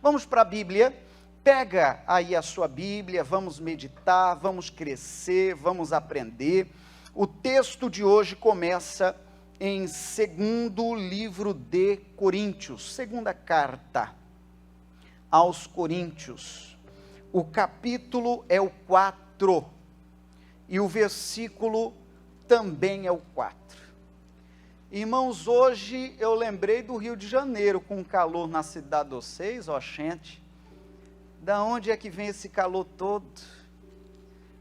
Vamos para a Bíblia, pega aí a sua Bíblia, vamos meditar, vamos crescer, vamos aprender. O texto de hoje começa em segundo livro de Coríntios, segunda carta aos Coríntios. O capítulo é o 4 e o versículo também é o 4. Irmãos, hoje eu lembrei do Rio de Janeiro, com calor na cidade de vocês, ó gente. Da onde é que vem esse calor todo?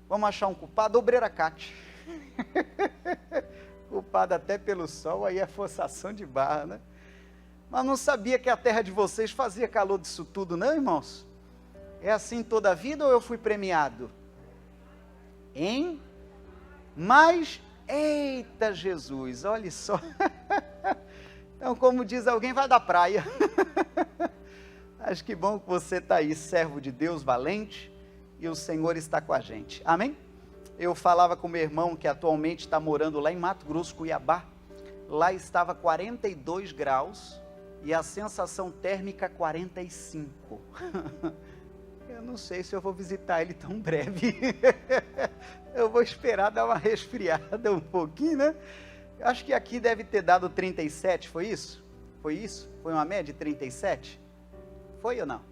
Vamos achar um culpado? Obreira Cátia. Culpado até pelo sol, aí é forçação de barra, né? Mas não sabia que a terra de vocês fazia calor disso tudo, não, irmãos? É assim toda a vida ou eu fui premiado? Hein? Mas, eita Jesus, olha só. Então, como diz alguém, vai da praia. Acho que bom que você está aí, servo de Deus, valente, e o Senhor está com a gente. Amém? Eu falava com meu irmão que atualmente está morando lá em Mato Grosso, Cuiabá. Lá estava 42 graus e a sensação térmica 45. Eu não sei se eu vou visitar ele tão breve. Eu vou esperar dar uma resfriada um pouquinho, né? Acho que aqui deve ter dado 37, foi isso? Foi isso? Foi uma média de 37? Foi ou não?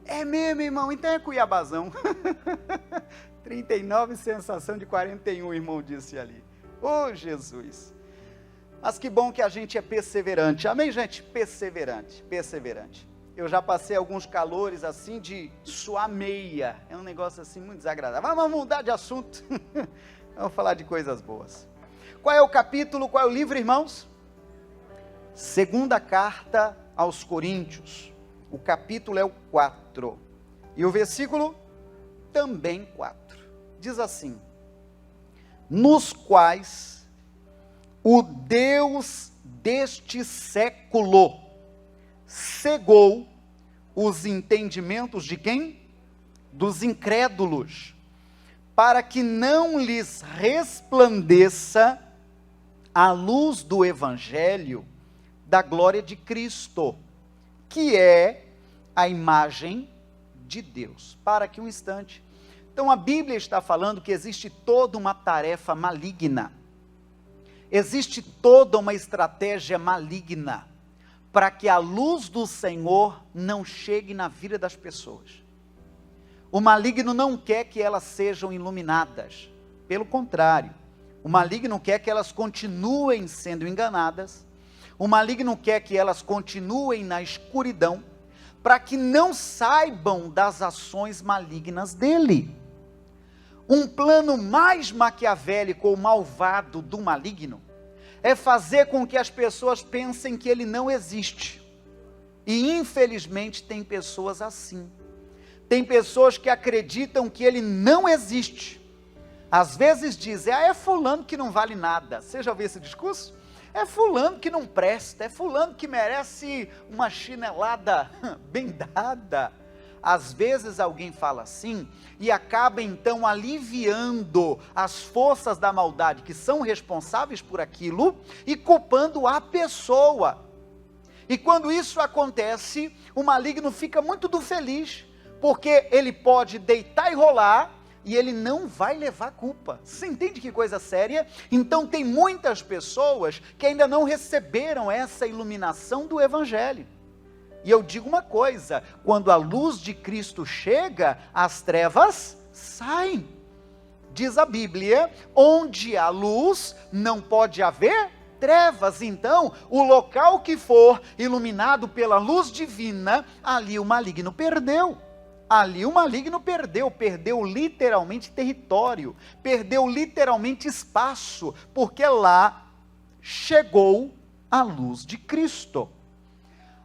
É mesmo, irmão, então é Cuiabazão. 39, sensação de 41, o irmão disse ali. Oh, Jesus. Mas que bom que a gente é perseverante. Amém, gente? Perseverante, perseverante. Eu já passei alguns calores assim de suar meia. É um negócio assim muito desagradável. Vamos mudar de assunto. Vamos falar de coisas boas. Qual é o capítulo, qual é o livro, irmãos? Segunda carta aos Coríntios. O capítulo é o 4. E o versículo também 4. Diz assim: nos quais o Deus deste século cegou os entendimentos de quem? Dos incrédulos, para que não lhes resplandeça a luz do Evangelho da glória de Cristo, que é a imagem de Deus. Para aqui um instante. Então a Bíblia está falando que existe toda uma tarefa maligna, existe toda uma estratégia maligna, para que a luz do Senhor não chegue na vida das pessoas. O maligno não quer que elas sejam iluminadas, pelo contrário, o maligno quer que elas continuem sendo enganadas. O maligno quer que elas continuem na escuridão, para que não saibam das ações malignas dele. Um plano mais maquiavélico ou malvado do maligno é fazer com que as pessoas pensem que ele não existe. E infelizmente tem pessoas assim. Tem pessoas que acreditam que ele não existe. Às vezes dizem, é fulano que não vale nada. Você já ouviu esse discurso? É fulano que não presta, é fulano que merece uma chinelada bem dada. Às vezes alguém fala assim, e acaba então aliviando as forças da maldade que são responsáveis por aquilo, e culpando a pessoa. E quando isso acontece, o maligno fica muito do feliz, porque ele pode deitar e rolar, e ele não vai levar culpa. Você entende que coisa séria? Então tem muitas pessoas que ainda não receberam essa iluminação do Evangelho. E eu digo uma coisa, quando a luz de Cristo chega, as trevas saem. Diz a Bíblia, onde há luz, não pode haver trevas. Então, o local que for iluminado pela luz divina, ali o maligno perdeu. Ali o maligno perdeu literalmente território, perdeu literalmente espaço, porque lá chegou a luz de Cristo.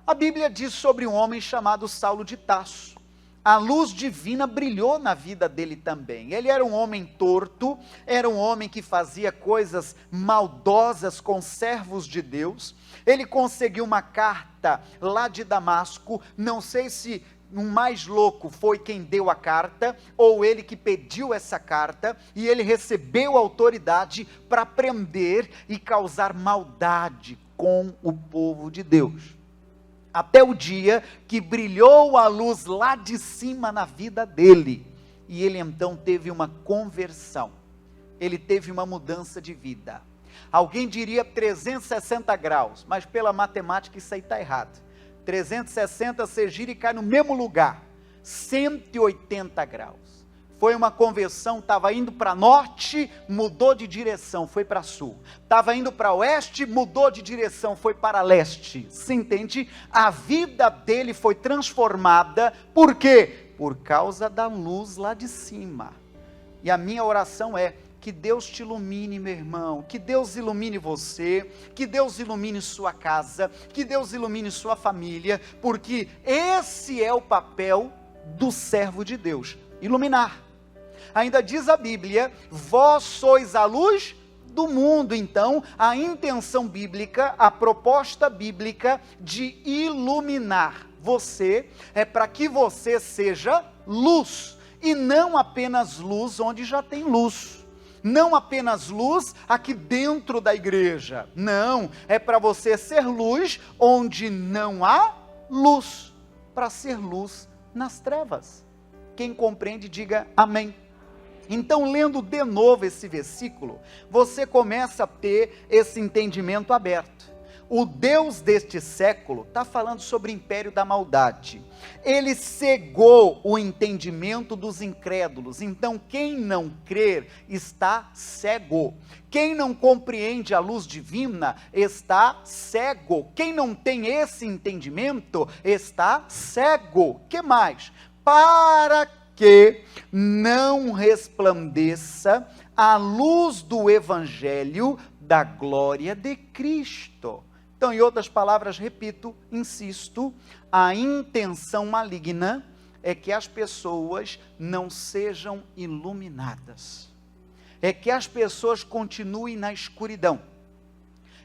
A Bíblia diz sobre um homem chamado Saulo de Tarso. A luz divina brilhou na vida dele também. Ele era um homem torto, era um homem que fazia coisas maldosas com servos de Deus. Ele conseguiu uma carta lá de Damasco, não sei se o mais louco foi quem deu a carta, ou ele que pediu essa carta, e ele recebeu autoridade para prender e causar maldade com o povo de Deus. até o dia que brilhou a luz lá de cima na vida dele, e ele então teve uma conversão, ele teve uma mudança de vida. Alguém diria 360 graus, mas pela matemática isso aí está errado. 360 você gira e cai no mesmo lugar, 180 graus. Foi uma conversão, estava indo para norte, mudou de direção, foi para sul. Estava indo para oeste, mudou de direção, foi para leste. Você entende? A vida dele foi transformada, por quê? Por causa da luz lá de cima. E a minha oração é, que Deus te ilumine, meu irmão, que Deus ilumine você, que Deus ilumine sua casa, que Deus ilumine sua família, porque esse é o papel do servo de Deus, iluminar. Ainda diz a Bíblia, vós sois a luz do mundo. Então, a intenção bíblica, a proposta bíblica de iluminar você, é para que você seja luz, e não apenas luz onde já tem luz, não apenas luz aqui dentro da igreja, não, é para você ser luz onde não há luz, para ser luz nas trevas. Quem compreende, diga amém. Então, lendo de novo esse versículo, você começa a ter esse entendimento aberto. O Deus deste século está falando sobre o império da maldade. Ele cegou o entendimento dos incrédulos. Então, quem não crer está cego. Quem não compreende a luz divina está cego. Quem não tem esse entendimento está cego. Que mais? Para que não resplandeça a luz do evangelho da glória de Cristo. Então, em outras palavras, repito, insisto, a intenção maligna é que as pessoas não sejam iluminadas, é que as pessoas continuem na escuridão,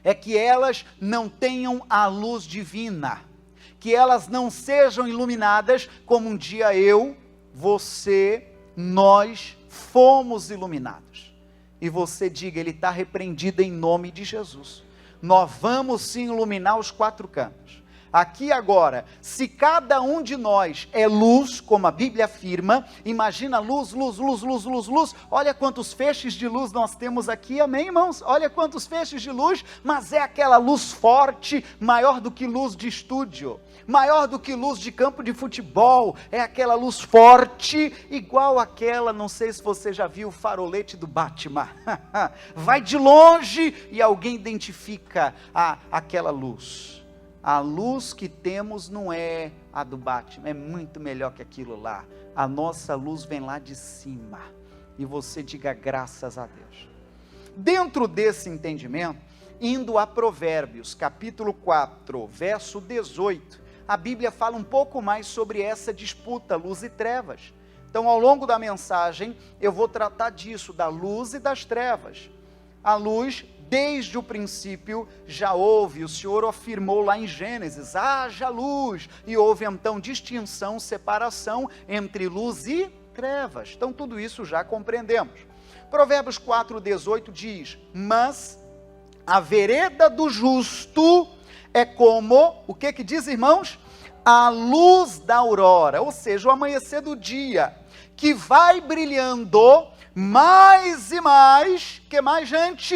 é que elas não tenham a luz divina, que elas não sejam iluminadas como um dia eu, você, nós fomos iluminados. E você diga, ele está repreendido em nome de Jesus. Nós vamos sim iluminar os quatro cantos. Aqui agora, se cada um de nós é luz, como a Bíblia afirma, imagina luz, luz, luz, luz, luz, luz, olha quantos feixes de luz nós temos aqui, amém, irmãos? Olha quantos feixes de luz, mas é aquela luz forte, maior do que luz de estúdio, maior do que luz de campo de futebol, é aquela luz forte, igual aquela, não sei se você já viu o farolete do Batman, vai de longe e alguém identifica aquela luz. A luz que temos não é a do Batman, é muito melhor que aquilo lá. A nossa luz vem lá de cima. E você diga graças a Deus. Dentro desse entendimento, indo a Provérbios, capítulo 4, verso 18, a Bíblia fala um pouco mais sobre essa disputa, luz e trevas. Então, ao longo da mensagem, eu vou tratar disso, da luz e das trevas. A luz, desde o princípio, já houve, o Senhor afirmou lá em Gênesis, haja luz, e houve então distinção, separação entre luz e trevas. Então tudo isso já compreendemos. Provérbios 4:18 diz, mas a vereda do justo é como, o que diz, irmãos? A luz da aurora, ou seja, o amanhecer do dia, que vai brilhando mais e mais, que mais, gente?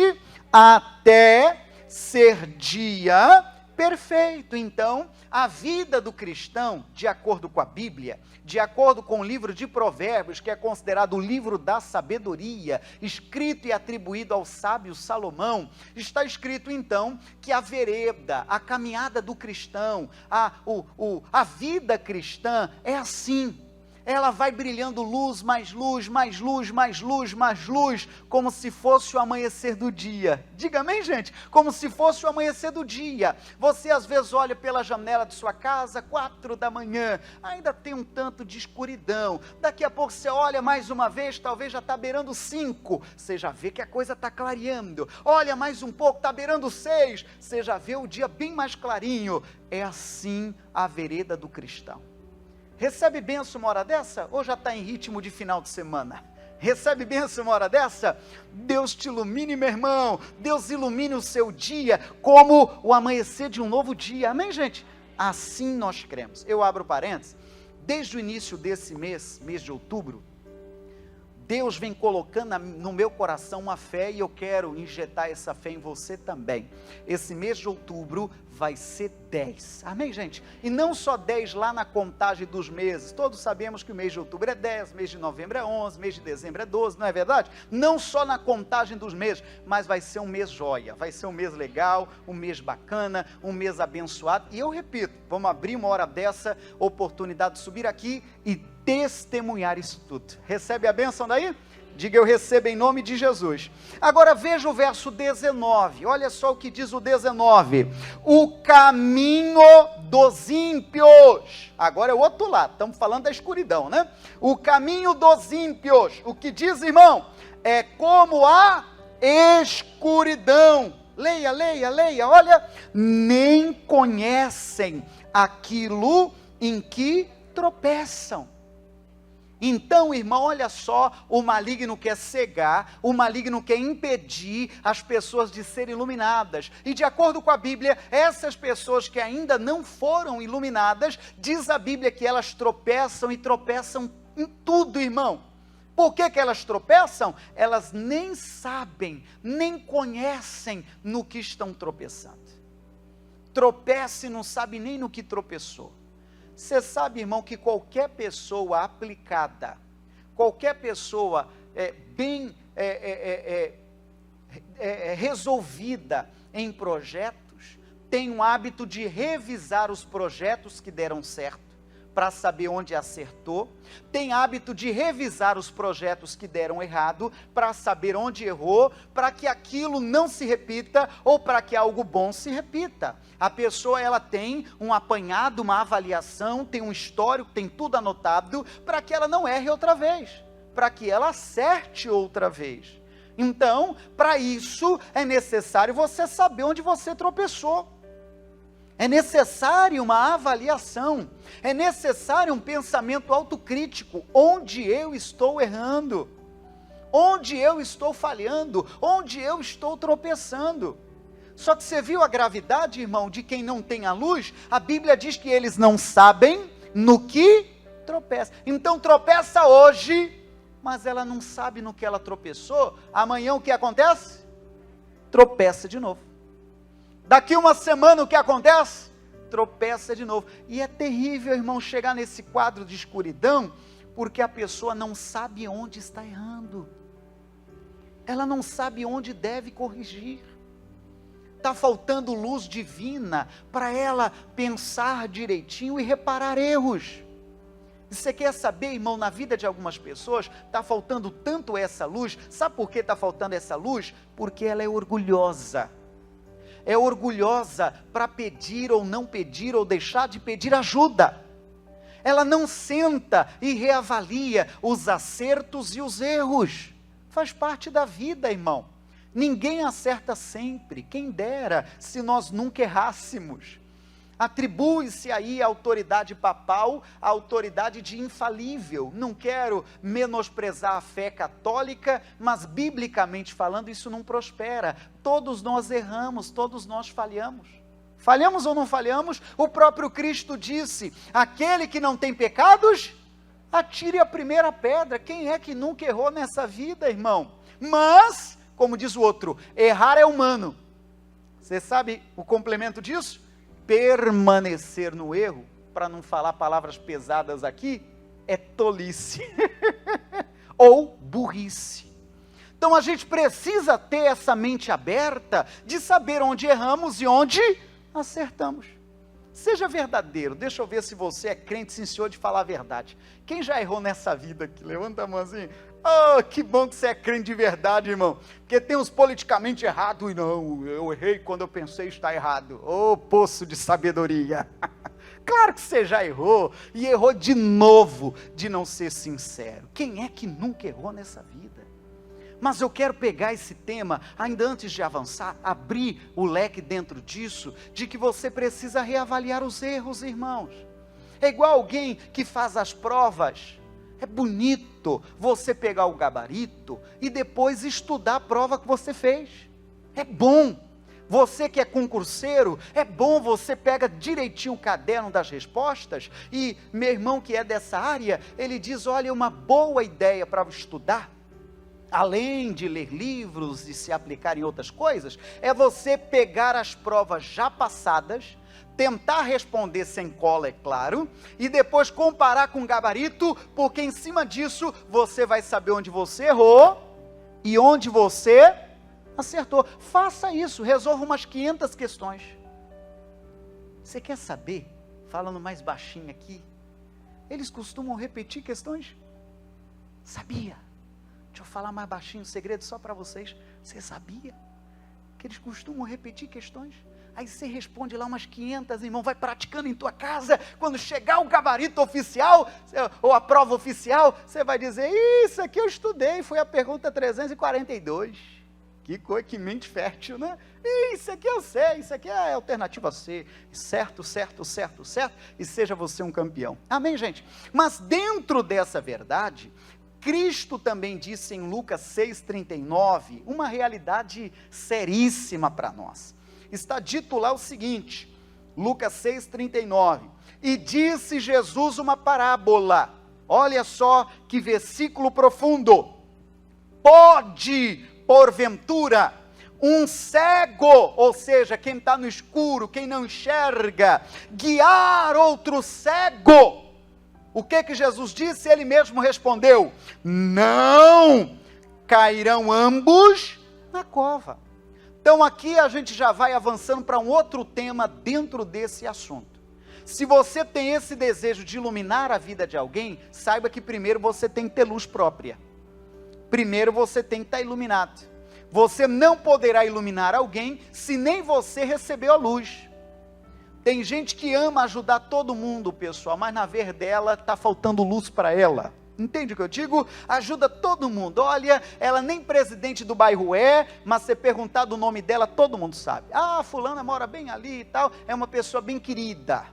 Até ser dia perfeito. Então, a vida do cristão, de acordo com a Bíblia, de acordo com o livro de Provérbios, que é considerado o livro da sabedoria, escrito e atribuído ao sábio Salomão, está escrito então que a vereda, a caminhada do cristão, a vida cristã é assim. Ela vai brilhando luz, mais luz, mais luz, mais luz, mais luz, como se fosse o amanhecer do dia. Diga amém, gente? Como se fosse o amanhecer do dia. Você às vezes olha pela janela de sua casa, 4 da manhã, ainda tem um tanto de escuridão. Daqui a pouco você olha mais uma vez, talvez já está beirando 5, você já vê que a coisa está clareando. Olha mais um pouco, está beirando 6, você já vê o dia bem mais clarinho. É assim a vereda do cristão. Recebe bênção uma hora dessa? Ou já está em ritmo de final de semana? Recebe bênção uma hora dessa? Deus te ilumine, meu irmão. Deus ilumine o seu dia como o amanhecer de um novo dia. Amém, gente? assim nós cremos. Eu abro parênteses, desde o início desse mês de outubro, Deus vem colocando no meu coração uma fé e eu quero injetar essa fé em você também. Esse mês de outubro vai ser 10, amém, gente? E não só 10 lá na contagem dos meses, todos sabemos que o mês de outubro é 10, mês de novembro é 11, mês de dezembro é 12, não é verdade? Não só na contagem dos meses, mas vai ser um mês joia, vai ser um mês legal, um mês bacana, um mês abençoado. E eu repito, vamos abrir uma hora dessa, oportunidade de subir aqui e testemunhar isso tudo. Recebe a bênção daí? Diga, eu recebo em nome de Jesus. Agora veja o verso 19, olha só o que diz o 19. O caminho dos ímpios. Agora é o outro lado, estamos falando da escuridão, né? O caminho dos ímpios. O que diz, irmão? É como a escuridão. Leia, leia, leia, olha. Nem conhecem aquilo em que tropeçam. Então, irmão, olha só, o maligno quer cegar, o maligno quer impedir as pessoas de serem iluminadas. E de acordo com a Bíblia, essas pessoas que ainda não foram iluminadas, diz a Bíblia que elas tropeçam e tropeçam em tudo, irmão. Por que elas tropeçam? Elas nem sabem, nem conhecem no que estão tropeçando. Tropeça e não sabe nem no que tropeçou. Você sabe, irmão, que qualquer pessoa aplicada, qualquer pessoa bem resolvida em projetos, tem um hábito de revisar os projetos que deram certo, para saber onde acertou, tem hábito de revisar os projetos que deram errado, para saber onde errou, para que aquilo não se repita, ou para que algo bom se repita. A pessoa, ela tem um apanhado, uma avaliação, tem um histórico, tem tudo anotado, para que ela não erre outra vez, para que ela acerte outra vez. Então, para isso, é necessário você saber onde você tropeçou. É necessário uma avaliação, é necessário um pensamento autocrítico, onde eu estou errando, onde eu estou falhando, onde eu estou tropeçando. Só que você viu a gravidade, irmão, de quem não tem a luz? A Bíblia diz que eles não sabem no que tropeça. Então tropeça hoje, mas ela não sabe no que ela tropeçou. Amanhã o que acontece? Tropeça de novo. Daqui uma semana o que acontece? Tropeça de novo. E é terrível, irmão, chegar nesse quadro de escuridão, porque a pessoa não sabe onde está errando. Ela não sabe onde deve corrigir. Está faltando luz divina para ela pensar direitinho e reparar erros. E você quer saber, irmão, na vida de algumas pessoas, está faltando tanto essa luz. Sabe por que está faltando essa luz? Porque ela é orgulhosa. É orgulhosa para pedir ou não pedir, ou deixar de pedir ajuda. Ela não senta e reavalia os acertos e os erros. Faz parte da vida, irmão. Ninguém acerta sempre, quem dera se nós nunca errássemos. Atribui-se aí a autoridade papal, a autoridade de infalível. Não quero menosprezar a fé católica, mas biblicamente falando isso não prospera. Todos nós erramos, todos nós falhamos. Falhamos ou não falhamos? O próprio Cristo disse, aquele que não tem pecados, atire a primeira pedra. Quem é que nunca errou nessa vida, irmão? Mas, como diz o outro, errar é humano. Você sabe o complemento disso? Permanecer no erro, para não falar palavras pesadas aqui, é tolice, ou burrice. Então a gente precisa ter essa mente aberta, de saber onde erramos e onde acertamos. Seja verdadeiro, deixa eu ver se você é crente, sim senhor, de falar a verdade. Quem já errou nessa vida aqui? Levanta a mãozinha. Oh, que bom que você é crente de verdade, irmão. Porque tem uns politicamente errados, e não, eu errei quando eu pensei estar errado. Oh, poço de sabedoria. Claro que você já errou, e errou de novo, de não ser sincero. Quem é que nunca errou nessa vida? Mas eu quero pegar esse tema, ainda antes de avançar, abrir o leque dentro disso, de que você precisa reavaliar os erros, irmãos. É igual alguém que faz as provas. É bonito você pegar o gabarito e depois estudar a prova que você fez. É bom. Você que é concurseiro, é bom você pega direitinho o caderno das respostas, e meu irmão que é dessa área, ele diz, olha, uma boa ideia para estudar, além de ler livros e se aplicar em outras coisas, é você pegar as provas já passadas, tentar responder sem cola, é claro, e depois comparar com o gabarito, porque em cima disso, você vai saber onde você errou, e onde você acertou. Faça isso, resolva umas 500 questões. Você quer saber, falando mais baixinho aqui, eles costumam repetir questões? Sabia? Deixa eu falar mais baixinho, um segredo só para vocês. Você sabia que eles costumam repetir questões? Aí você responde lá umas 500, irmão, vai praticando em tua casa, quando chegar o gabarito oficial, ou a prova oficial, você vai dizer, isso aqui eu estudei, foi a pergunta 342. Que mente fértil, né? Isso aqui eu sei, isso aqui é a alternativa C, certo, certo, certo, certo, e seja você um campeão. Amém, gente? Mas dentro dessa verdade, Cristo também disse em Lucas 6,39, uma realidade seríssima para nós. Está dito lá o seguinte, Lucas 6,39, e disse Jesus uma parábola, olha só que versículo profundo, pode, porventura, um cego, ou seja, quem está no escuro, quem não enxerga, guiar outro cego? O que Jesus disse? Ele mesmo respondeu, não, cairão ambos na cova. Então aqui a gente já vai avançando para um outro tema dentro desse assunto. Se você tem esse desejo de iluminar a vida de alguém, saiba que primeiro você tem que ter luz própria. Primeiro você tem que estar iluminado. Você não poderá iluminar alguém se nem você recebeu a luz. Tem gente que ama ajudar todo mundo, pessoal, mas na ver dela está faltando luz para ela. Entende o que eu digo? Ajuda todo mundo. Olha, ela nem presidente do bairro é, mas se perguntar do nome dela, todo mundo sabe. Ah, fulana mora bem ali e tal, é uma pessoa bem querida.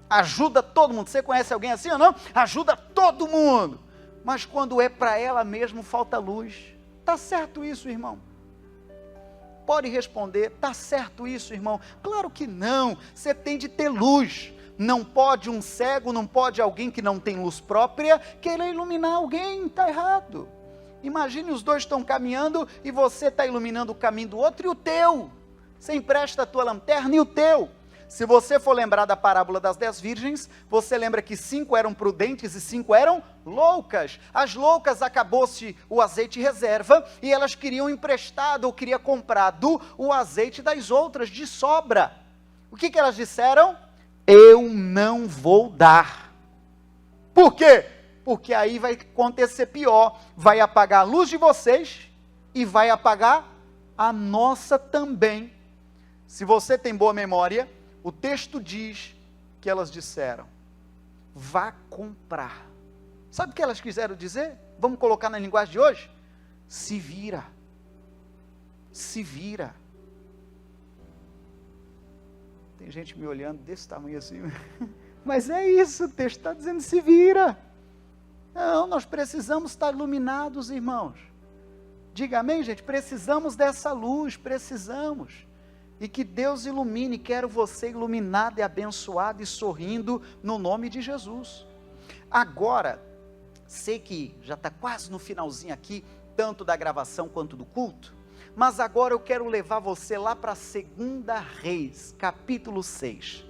Ajuda todo mundo. Você conhece alguém assim ou não? Ajuda todo mundo. Mas quando é para ela mesmo, falta luz. Está certo isso, irmão? Pode responder, está certo isso, irmão? Claro que não, você tem de ter luz. Não pode um cego, não pode alguém que não tem luz própria, querer iluminar alguém, está errado. Imagine os dois estão caminhando e você está iluminando o caminho do outro e o teu. Você empresta a tua lanterna e o teu. Se você for lembrar da parábola das 10 virgens, você lembra que 5 eram prudentes e 5 eram loucas. As loucas acabou-se o azeite reserva e elas queriam emprestado ou queriam comprado o azeite das outras de sobra. O que elas disseram? Eu não vou dar. Por quê? Porque aí vai acontecer pior, vai apagar a luz de vocês e vai apagar a nossa também. Se você tem boa memória, o texto diz que elas disseram, vá comprar. Sabe o que elas quiseram dizer? Vamos colocar na linguagem de hoje? Se vira. Se vira. Tem gente me olhando desse tamanho assim. Mas é isso, o texto está dizendo, se vira. Não, nós precisamos estar iluminados, irmãos. Diga amém, gente? Precisamos dessa luz, precisamos. E que Deus ilumine, quero você iluminado e abençoado e sorrindo no nome de Jesus. Agora, sei que já está quase no finalzinho aqui, tanto da gravação quanto do culto, mas agora eu quero levar você lá para 2 Reis, capítulo 6.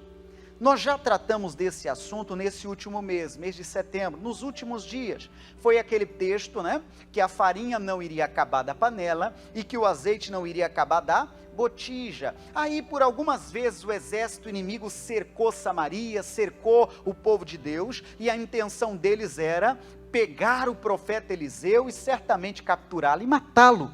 Nós já tratamos desse assunto nesse último mês de setembro, nos últimos dias. Foi aquele texto, né, que a farinha não iria acabar da panela e que o azeite não iria acabar da botija. Aí por algumas vezes o exército inimigo cercou Samaria, cercou o povo de Deus, e a intenção deles era pegar o profeta Eliseu e certamente capturá-lo e matá-lo.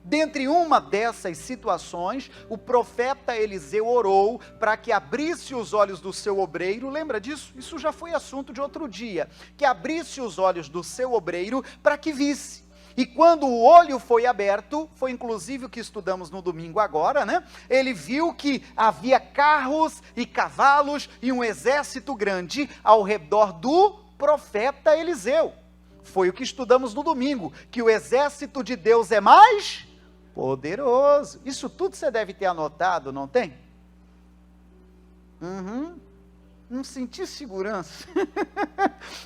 Dentre uma dessas situações, o profeta Eliseu orou para que abrisse os olhos do seu obreiro, lembra disso? Isso já foi assunto de outro dia, que abrisse os olhos do seu obreiro para que visse. E quando o olho foi aberto, foi inclusive o que estudamos no domingo agora, né? Ele viu que havia carros e cavalos e um exército grande ao redor do profeta Eliseu. Foi o que estudamos no domingo, que o exército de Deus é mais poderoso. Isso tudo você deve ter anotado, não tem? Não senti segurança.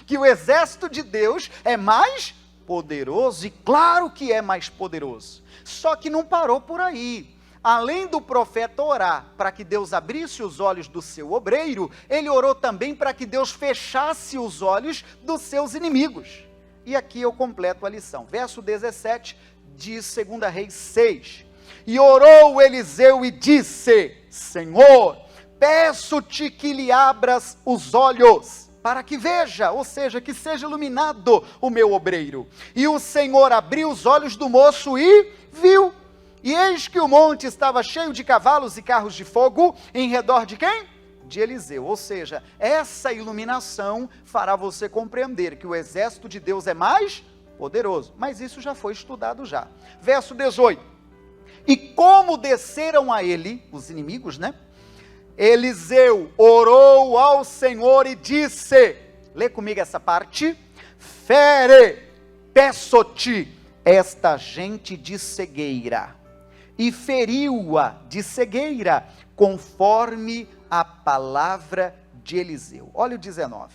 Que o exército de Deus é mais poderoso, e claro que é mais poderoso. Só que não parou por aí. Além do profeta orar para que Deus abrisse os olhos do seu obreiro, ele orou também para que Deus fechasse os olhos dos seus inimigos. E aqui eu completo a lição. Verso 17 de 2 Reis 6. E orou Eliseu e disse: Senhor, peço-te que lhe abras os olhos, para que veja, ou seja, que seja iluminado o meu obreiro. E o Senhor abriu os olhos do moço e viu. E eis que o monte estava cheio de cavalos e carros de fogo, em redor de quem? De Eliseu. Ou seja, essa iluminação fará você compreender que o exército de Deus é mais poderoso. Mas isso já foi estudado já. Verso 18. E como desceram a ele, os inimigos, né? Eliseu orou ao Senhor e disse, lê comigo essa parte, fere, peço-te, esta gente de cegueira, e feriu-a de cegueira, conforme a palavra de Eliseu. Olha o 19.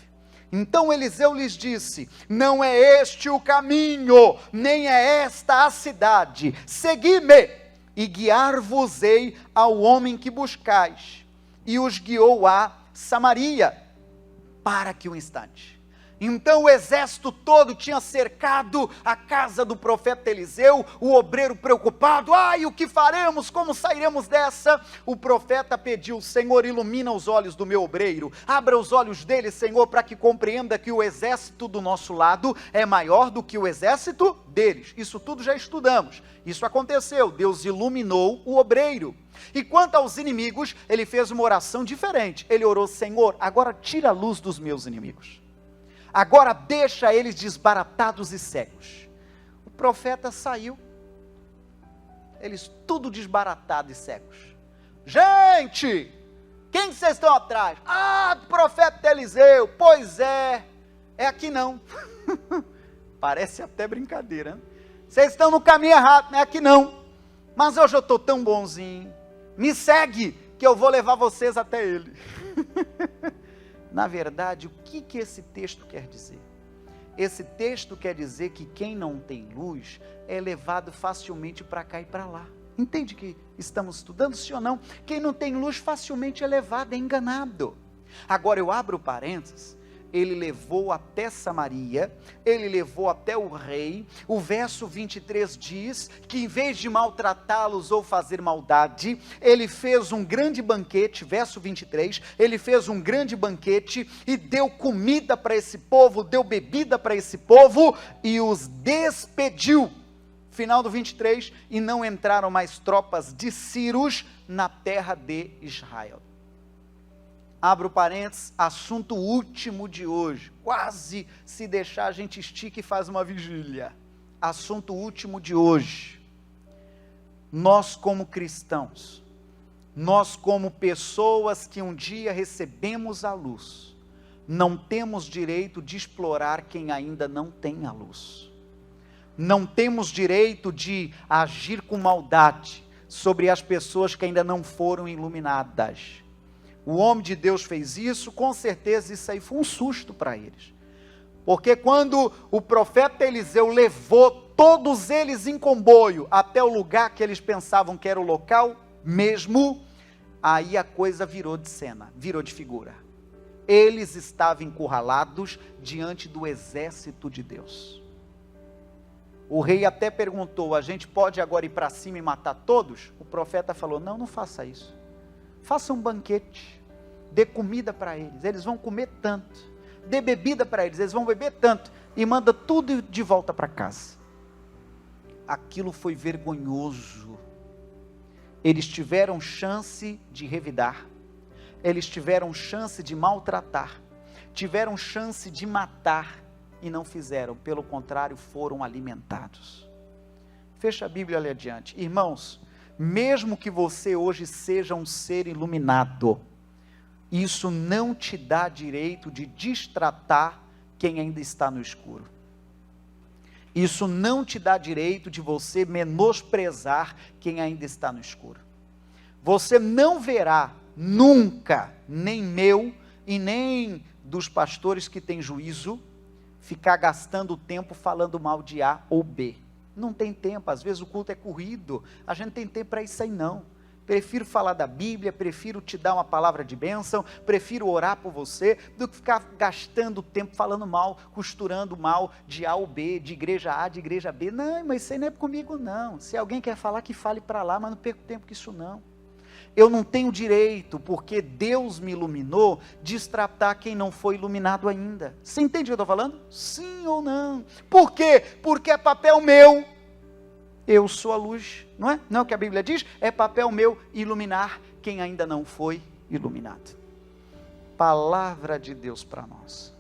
Então Eliseu lhes disse, não é este o caminho, nem é esta a cidade, segui-me, e guiar-vos-ei ao homem que buscais. E os guiou a Samaria. Para que um instante. Então o exército todo tinha cercado a casa do profeta Eliseu, o obreiro preocupado, ai, o que faremos, como sairemos dessa? O profeta pediu, Senhor, ilumina os olhos do meu obreiro, abra os olhos dele, Senhor, para que compreenda que o exército do nosso lado é maior do que o exército deles. Isso tudo já estudamos, isso aconteceu, Deus iluminou o obreiro. E quanto aos inimigos, ele fez uma oração diferente, ele orou, Senhor, agora tira a luz dos meus inimigos. Agora deixa eles desbaratados e cegos. O profeta saiu, eles tudo desbaratados e cegos. Gente, quem vocês estão atrás? Ah, do profeta Eliseu. Pois é aqui não. Parece até brincadeira, né? Vocês estão no caminho errado, não é aqui não. Mas hoje eu estou tão bonzinho. Me segue, que eu vou levar vocês até ele. Na verdade, o que esse texto quer dizer? Esse texto quer dizer que quem não tem luz é levado facilmente para cá e para lá. Entende que estamos estudando, sim ou não? Quem não tem luz facilmente é levado, é enganado. Agora eu abro parênteses. Ele levou até Samaria, ele levou até o rei. O verso 23 diz que em vez de maltratá-los ou fazer maldade, ele fez um grande banquete, verso 23, ele fez um grande banquete e deu comida para esse povo, deu bebida para esse povo e os despediu. Final do 23, e não entraram mais tropas de Círios na terra de Israel. Abro parênteses, assunto último de hoje, quase se deixar a gente estica e faz uma vigília. Assunto último de hoje, nós como cristãos, nós como pessoas que um dia recebemos a luz, não temos direito de explorar quem ainda não tem a luz, não temos direito de agir com maldade sobre as pessoas que ainda não foram iluminadas. O homem de Deus fez isso, com certeza isso aí foi um susto para eles. Porque quando o profeta Eliseu levou todos eles em comboio até o lugar que eles pensavam que era o local mesmo, aí a coisa virou de cena, virou de figura. Eles estavam encurralados diante do exército de Deus. O rei até perguntou, a gente pode agora ir para cima e matar todos? O profeta falou, não faça isso. Faça um banquete, dê comida para eles, eles vão comer tanto, dê bebida para eles, eles vão beber tanto, e manda tudo de volta para casa. Aquilo foi vergonhoso. Eles tiveram chance de revidar, eles tiveram chance de maltratar, tiveram chance de matar, e não fizeram, pelo contrário, foram alimentados. Fecha a Bíblia ali adiante. Irmãos, mesmo que você hoje seja um ser iluminado, isso não te dá direito de destratar quem ainda está no escuro. Isso não te dá direito de você menosprezar quem ainda está no escuro. Você não verá nunca, nem meu e nem dos pastores que têm juízo, ficar gastando tempo falando mal de A ou B. Não tem tempo, às vezes o culto é corrido, a gente não tem tempo para isso aí não. Prefiro falar da Bíblia, prefiro te dar uma palavra de bênção, prefiro orar por você, do que ficar gastando tempo falando mal, costurando mal de A ou B, de igreja A, de igreja B. Não, mas isso aí não é comigo não. Se alguém quer falar, que fale para lá, mas não perco tempo com isso não. Eu não tenho direito, porque Deus me iluminou, de destratar quem não foi iluminado ainda. Você entende o que eu estou falando? Sim ou não? Por quê? Porque é papel meu. Eu sou a luz, não é? Não é o que a Bíblia diz? É papel meu iluminar quem ainda não foi iluminado. Palavra de Deus para nós.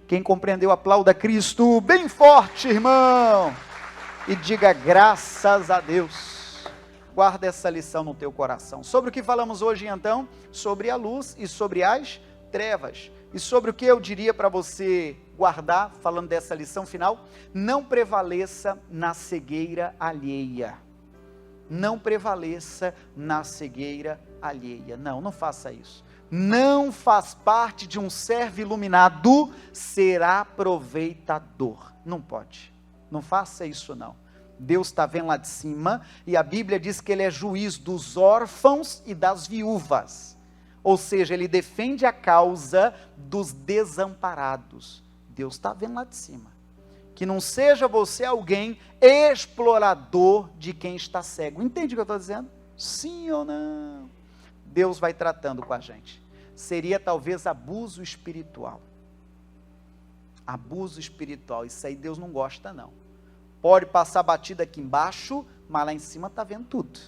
Quem compreendeu, aplauda Cristo bem forte, irmão. E diga graças a Deus. Guarda essa lição no teu coração. Sobre o que falamos hoje, então? Sobre a luz e sobre as trevas. E sobre o que eu diria para você guardar, falando dessa lição final? Não prevaleça na cegueira alheia. Não prevaleça na cegueira alheia. Não, não faça isso. Não faz parte de um servo iluminado ser aproveitador. Não pode. Não faça isso não. Deus está vendo lá de cima, e a Bíblia diz que Ele é juiz dos órfãos e das viúvas, ou seja, Ele defende a causa dos desamparados. Deus está vendo lá de cima, que não seja você alguém explorador de quem está cego. Entende o que eu estou dizendo? Sim ou não? Deus vai tratando com a gente. Seria talvez abuso espiritual. Abuso espiritual, isso aí Deus não gosta não. Pode passar batida aqui embaixo, mas lá em cima está vendo tudo.